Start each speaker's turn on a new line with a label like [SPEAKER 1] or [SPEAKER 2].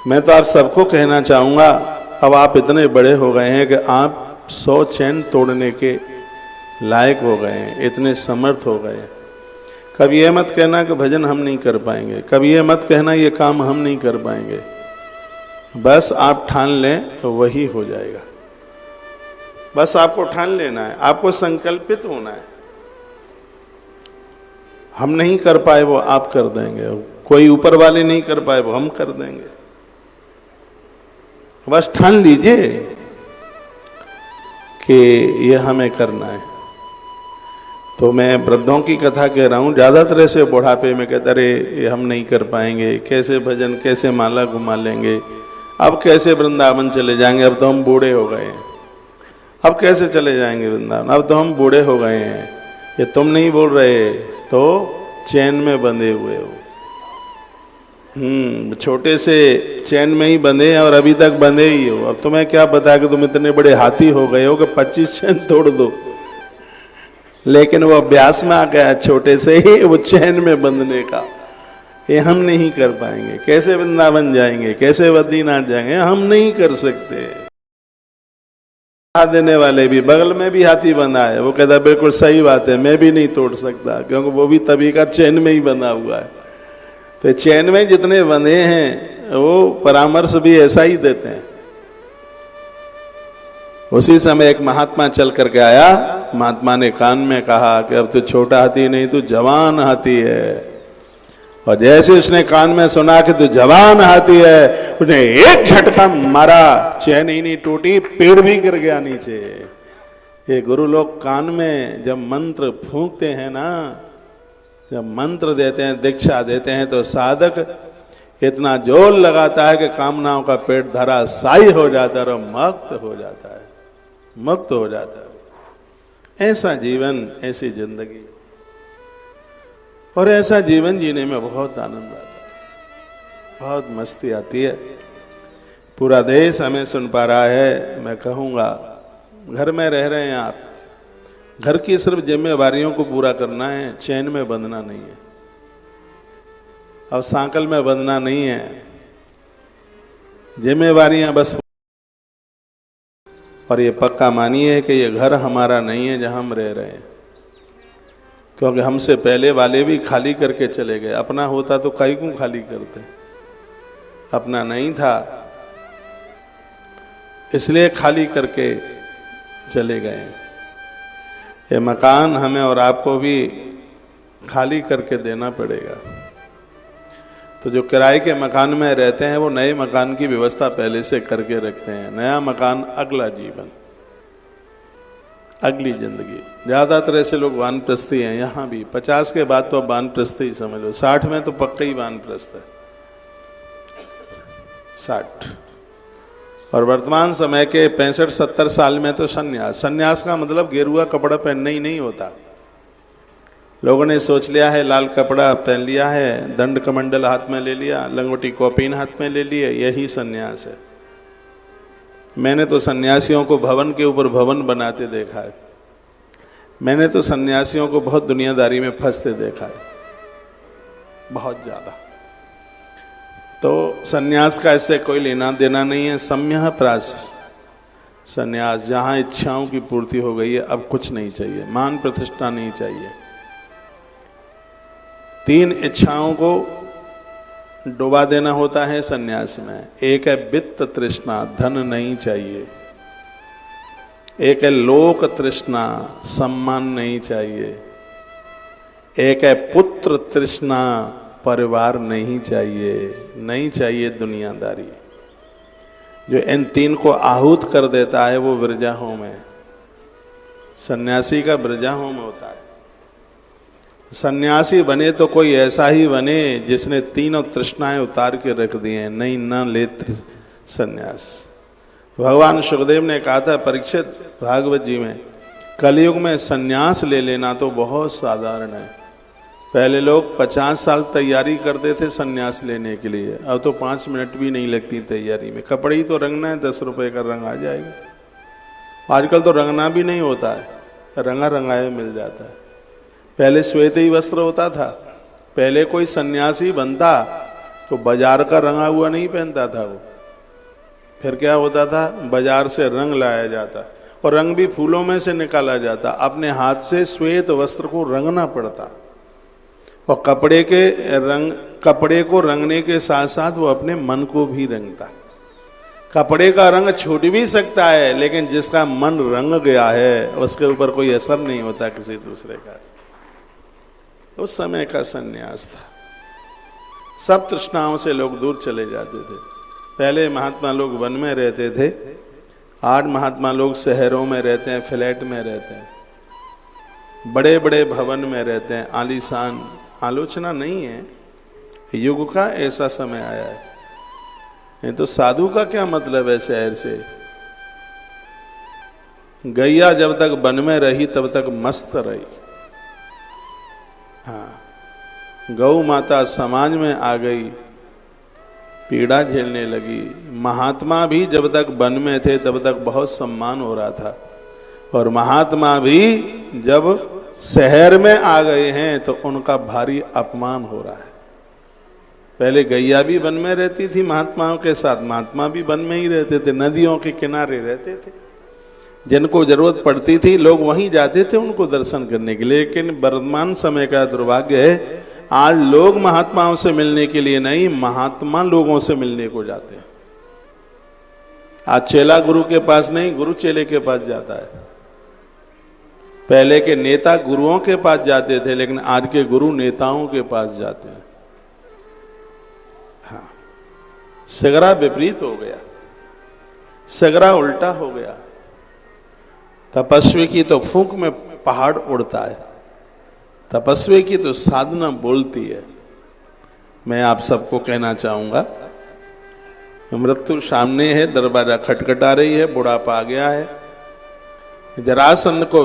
[SPEAKER 1] मैं तो आप सबको कहना चाहूँगा, अब आप इतने बड़े हो गए हैं कि आप 100 चैन तोड़ने के लायक हो गए हैं, इतने समर्थ हो गए हैं। कभी ये मत कहना कि भजन हम नहीं कर पाएंगे, कभी ये मत कहना ये काम हम नहीं कर पाएंगे। बस आप ठान लें तो वही हो जाएगा। बस आपको ठान लेना है, आपको संकल्पित होना है। हम नहीं कर पाए वो आप कर देंगे, कोई ऊपर वाले नहीं कर पाए वो हम कर देंगे। बस ठान लीजिए कि ये हमें करना है। तो मैं वृद्धों की कथा कह रहा हूं, ज्यादातर ऐसे बुढ़ापे में कहते अरे ये हम नहीं कर पाएंगे, कैसे भजन, कैसे माला घुमा लेंगे, अब कैसे वृंदावन चले जाएंगे, अब तो हम बूढ़े हो गए हैं, अब कैसे चले जाएंगे वृंदावन, अब तो हम बूढ़े हो गए हैं। ये तुम नहीं बोल रहे, तो चैन में बंधे हुए हो। छोटे से चैन में ही बंधे हैं और अभी तक बंधे ही हो। अब तुम्हें क्या पता कि तुम इतने बड़े हाथी हो गए हो कि 25 चैन तोड़ दो, लेकिन वो अभ्यास में आ गया छोटे से ही वो चैन में बंधने का। ये हम नहीं कर पाएंगे। कैसे वृंदावन जाएंगे, कैसे बद्रीनाथ जाएंगे, हम नहीं कर सकते। देने वाले भी बगल में भी हाथी बंधा है, वो कहता बिल्कुल सही बात है, मैं भी नहीं तोड़ सकता, क्योंकि वो भी तभी का चैन में ही बंधा हुआ है। तो चैन में जितने बंधे हैं वो परामर्श भी ऐसा ही देते हैं। उसी समय एक महात्मा चल करके आया, महात्मा ने कान में कहा कि अब तो छोटा हाथी नहीं, तू जवान हाथी है। और जैसे उसने कान में सुना कि तू जवान हाथी है, उसने एक झटका मारा, चैन ही नहीं टूटी, पेड़ भी गिर गया नीचे। ये गुरु लोग कान में जब मंत्र फूंकते हैं ना, जब मंत्र देते हैं, दीक्षा देते हैं, तो साधक इतना जोर लगाता है कि कामनाओं का पेट धराशायी हो जाता है और मुक्त हो जाता है, मुक्त हो जाता है। ऐसा जीवन, ऐसी जिंदगी, और ऐसा जीवन जीने में बहुत आनंद आता है, बहुत मस्ती आती है। पूरा देश हमें सुन पा रहा है। मैं कहूँगा, घर में रह रहे हैं आप, घर की सिर्फ जिम्मेवारियों को पूरा करना है, चैन में बंधना नहीं है, अब सांकल में बंधना नहीं है, जिम्मेवारियां बस। और ये पक्का मानिए कि ये घर हमारा नहीं है जहां हम रह रहे हैं, क्योंकि हमसे पहले वाले भी खाली करके चले गए। अपना होता तो कई को खाली करते, अपना नहीं था इसलिए खाली करके चले गए। ये मकान हमें और आपको भी खाली करके देना पड़ेगा। तो जो किराए के मकान में रहते हैं वो नए मकान की व्यवस्था पहले से करके रखते हैं। नया मकान, अगला जीवन, अगली जिंदगी। ज्यादातर ऐसे लोग वानप्रस्थी हैं, यहाँ भी 50 के बाद तो अब वानप्रस्थ ही समझ लो, 60 में तो पक्का ही वानप्रस्थ है, 60। और वर्तमान समय के 65-70 साल में तो सन्यास। सन्यास का मतलब गेरुआ कपड़ा पहनना ही नहीं होता। लोगों ने सोच लिया है लाल कपड़ा पहन लिया है, दंड कमंडल हाथ में ले लिया, लंगोटी कौपीन हाथ में ले लिए, यही सन्यास है। मैंने तो सन्यासियों को भवन के ऊपर भवन बनाते देखा है। मैंने तो सन्यासियों को बहुत दुनियादारी में फंसते देखा है, बहुत ज्यादा। तो सन्यास का इससे कोई लेना देना नहीं है। सम्यः प्राश सन्यास, जहां इच्छाओं की पूर्ति हो गई है, अब कुछ नहीं चाहिए, मान प्रतिष्ठा नहीं चाहिए। 3 इच्छाओं को डुबा देना होता है सन्यास में। एक है वित्त तृष्णा, धन नहीं चाहिए। एक है लोक तृष्णा, सम्मान नहीं चाहिए। एक है पुत्र तृष्णा, परिवार नहीं चाहिए, नहीं चाहिए दुनियादारी। जो इन 3 को आहूत कर देता है वो विरजा होम है। सन्यासी का विरजा होम होता है। सन्यासी बने तो कोई ऐसा ही बने जिसने 3 तृष्णाएं उतार के रख दी हैं, नहीं न ले सन्यास। भगवान सुखदेव ने कहा था परीक्षित भागवत जी में, कलयुग में सन्यास ले लेना तो बहुत साधारण है। पहले लोग 50 साल तैयारी करते थे सन्यास लेने के लिए, अब तो 5 मिनट भी नहीं लगती तैयारी में। कपड़े ही तो रंगना है, 10 रुपए का रंग आ जाएगा। आजकल तो रंगना भी नहीं होता है, रंगा रंगाया मिल जाता है। पहले श्वेत ही वस्त्र होता था। पहले कोई सन्यासी बनता तो बाजार का रंगा हुआ नहीं पहनता था वो। फिर क्या होता था, बाजार से रंग लाया जाता और रंग भी फूलों में से निकाला जाता। अपने हाथ से श्वेत वस्त्र को रंगना पड़ता और कपड़े को रंगने के साथ साथ वो अपने मन को भी रंगता। कपड़े का रंग छूट भी सकता है, लेकिन जिसका मन रंग गया है उसके ऊपर कोई असर नहीं होता किसी दूसरे का। उस समय का सन्यास था। सब तृष्णाओं से लोग दूर चले जाते थे। पहले महात्मा लोग वन में रहते थे, आज महात्मा लोग शहरों में रहते हैं, फ्लैट में रहते हैं, बड़े बड़े भवन में रहते हैं, आलीशान। आलोचना नहीं है, युग का ऐसा समय आया है। नहीं तो साधु का क्या मतलब है शहर से। गैया जब तक वन में रही तब तक मस्त रही। हाँ, गौ माता समाज में आ गई, पीड़ा झेलने लगी। महात्मा भी जब तक वन में थे तब तक बहुत सम्मान हो रहा था, और महात्मा भी जब शहर में आ गए हैं तो उनका भारी अपमान हो रहा है। पहले गैया भी वन में रहती थी महात्माओं के साथ, महात्मा भी वन में ही रहते थे, नदियों के किनारे रहते थे। जिनको जरूरत पड़ती थी लोग वहीं जाते थे उनको दर्शन करने के लिए। लेकिन वर्तमान समय का दुर्भाग्य है, आज लोग महात्माओं से मिलने के लिए नहीं, महात्मा लोगों से मिलने को जाते हैं। आज चेला गुरु के पास नहीं, गुरु चेले के पास जाता है। पहले के नेता गुरुओं के पास जाते थे, लेकिन आज के गुरु नेताओं के पास जाते हैं। हाँ, सगरा विपरीत हो गया, सगरा उल्टा हो गया। तपस्वी की तो फूंक में पहाड़ उड़ता है, तपस्वी की तो साधना बोलती है। मैं आप सबको कहना चाहूंगा, मृत्यु सामने है, दरवाजा खटखटा रही है, बुढ़ापा आ गया है। जरासंध को